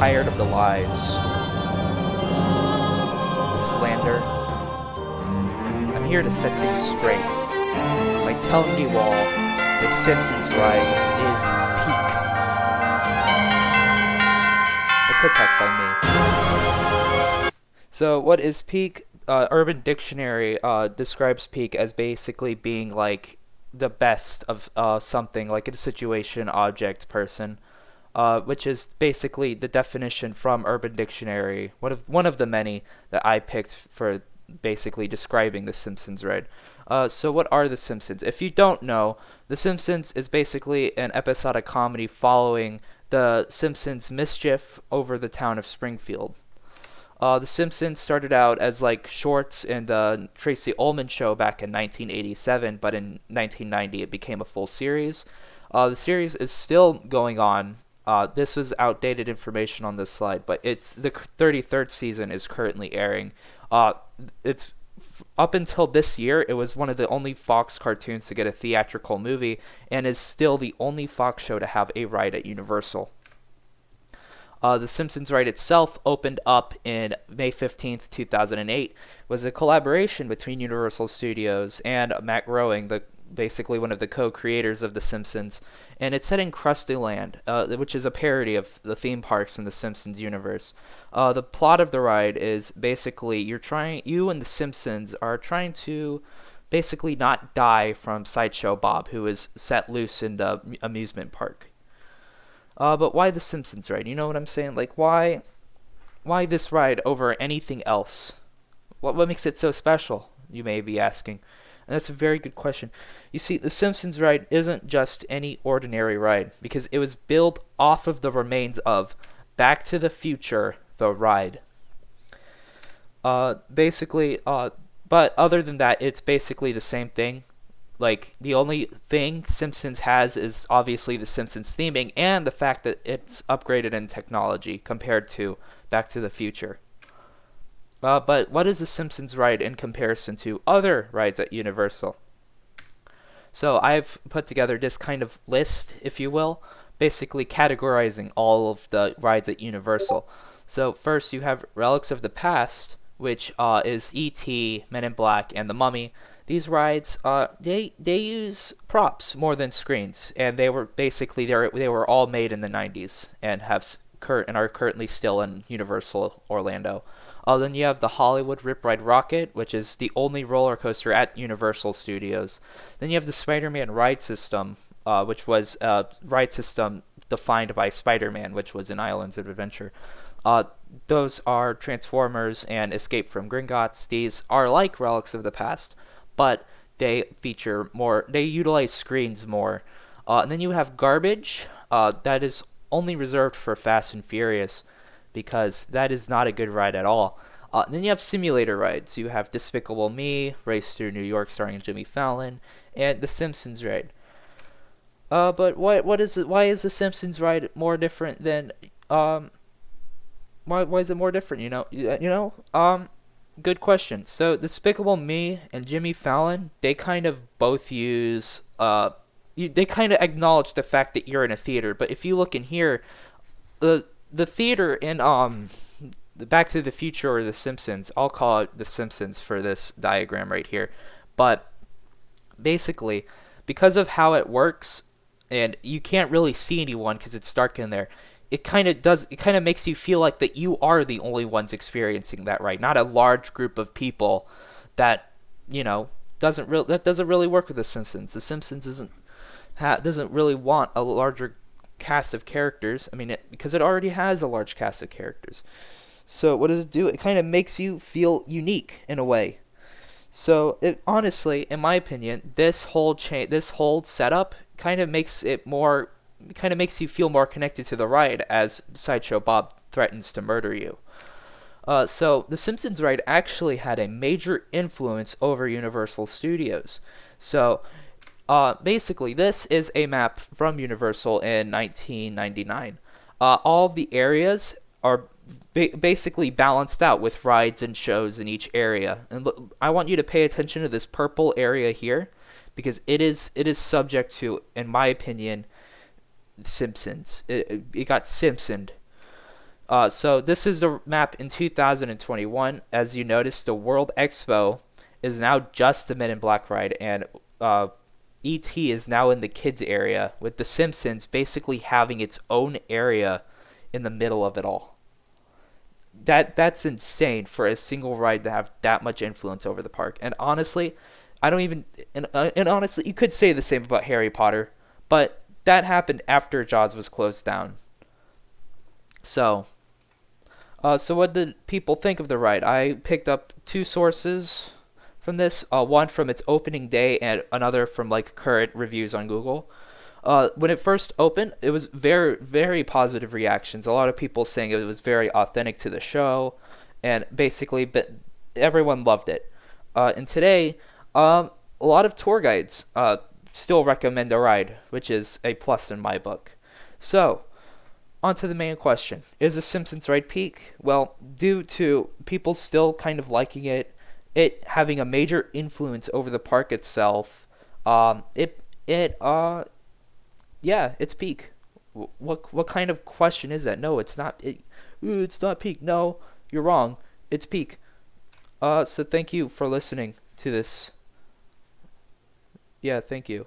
tired of the lies, the slander. I'm here to set things straight by telling you all the Simpsons ride is peak. It's attacked by me. So what is peak? Urban Dictionary describes peak as basically being like the best of something, like a situation, object, person, which is basically the definition from Urban Dictionary, one of the many that I picked for basically describing The Simpsons, right? So what are The Simpsons? If you don't know, The Simpsons is basically an episodic comedy following the Simpsons' mischief over the town of Springfield. The Simpsons started out as like shorts in the Tracy Ullman show back in 1987, but in 1990 it became a full series. The series is still going on. This was outdated information on this slide, but it's the 33rd season is currently airing. It's up until this year, it was one of the only Fox cartoons to get a theatrical movie, and is still the only Fox show to have a ride at Universal. The Simpsons ride itself opened up in May 15th, 2008. It was a collaboration between Universal Studios and Matt Groening, basically one of the co-creators of The Simpsons. And it's set in Krusty Land, which is a parody of the theme parks in the Simpsons universe. The plot of the ride is basically you and the Simpsons are trying to basically not die from Sideshow Bob, who is set loose in the amusement park. But why the Simpsons ride? You know what I'm saying? Like, why this ride over anything else? What makes it so special, you may be asking? And that's a very good question. You see, the Simpsons ride isn't just any ordinary ride, because it was built off of the remains of Back to the Future, the ride. But other than that, it's basically the same thing. Like, the only thing Simpsons has is obviously the Simpsons theming and the fact that it's upgraded in technology compared to Back to the Future. But what is the Simpsons ride in comparison to other rides at Universal? So I've put together this kind of list, if you will, basically categorizing all of the rides at Universal. So first you have Relics of the Past, which is E.T., Men in Black, and The Mummy. These rides, they use props more than screens, and they were basically they were all made in the 90s and are currently still in Universal Orlando. Then you have the Hollywood Rip Ride Rocket, which is the only roller coaster at Universal Studios. Then you have the Spider-Man ride system, which was a ride system defined by Spider-Man, which was in Islands of Adventure. Those are Transformers and Escape from Gringotts. These are like Relics of the Past, but they feature more, they utilize screens more. And then you have Garbage, that is only reserved for Fast and Furious, because that is not a good ride at all. Then you have simulator rides. You have Despicable Me, Race Through New York starring Jimmy Fallon, and The Simpsons ride. But why is The Simpsons ride more different than, why is it more different, Good question. So Despicable Me and Jimmy Fallon, they kind of both use they kind of acknowledge the fact that you're in a theater. But if you look in here, the theater in the Back to the Future or The Simpsons, I'll call it The Simpsons for this diagram right here. But basically, because of how it works, and you can't really see anyone because it's dark in there, it kind of makes you feel like that you are the only ones experiencing that ride, not a large group of people that doesn't really work with The Simpsons. The Simpsons doesn't really want a larger cast of characters. I mean, because it already has a large cast of characters. So what does it do? It kind of makes you feel unique in a way. So it honestly, in my opinion, this whole setup kind of makes you feel more connected to the ride as Sideshow Bob threatens to murder you. So the Simpsons ride actually had a major influence over Universal Studios. So basically, this is a map from Universal in 1999. All of the areas are basically balanced out with rides and shows in each area. And look, I want you to pay attention to this purple area here, because it is subject to, in my opinion, Simpsons. It got Simpsoned. So this is the map in 2021. As you notice, the World Expo is now just the Men in Black ride, and ET is now in the kids area, with the Simpsons basically having its own area in the middle of it all. That's insane for a single ride to have that much influence over the park. And honestly, I don't even and honestly, you could say the same about Harry Potter, but that happened after Jaws was closed down. So, so what did people think of the ride? I picked up two sources from this. One from its opening day, and another from like current reviews on Google. When it first opened, it was very, very positive reactions. A lot of people saying it was very authentic to the show, and basically, but everyone loved it. And today, a lot of tour guides still recommend the ride, which is a plus in my book. So, on to the main question. Is the Simpsons ride peak? Well, due to people still kind of liking it having a major influence over the park itself, it yeah, it's peak. What kind of question is that? No, it's not. It's not peak. No, you're wrong. It's peak. So thank you for listening to this. Yeah, thank you.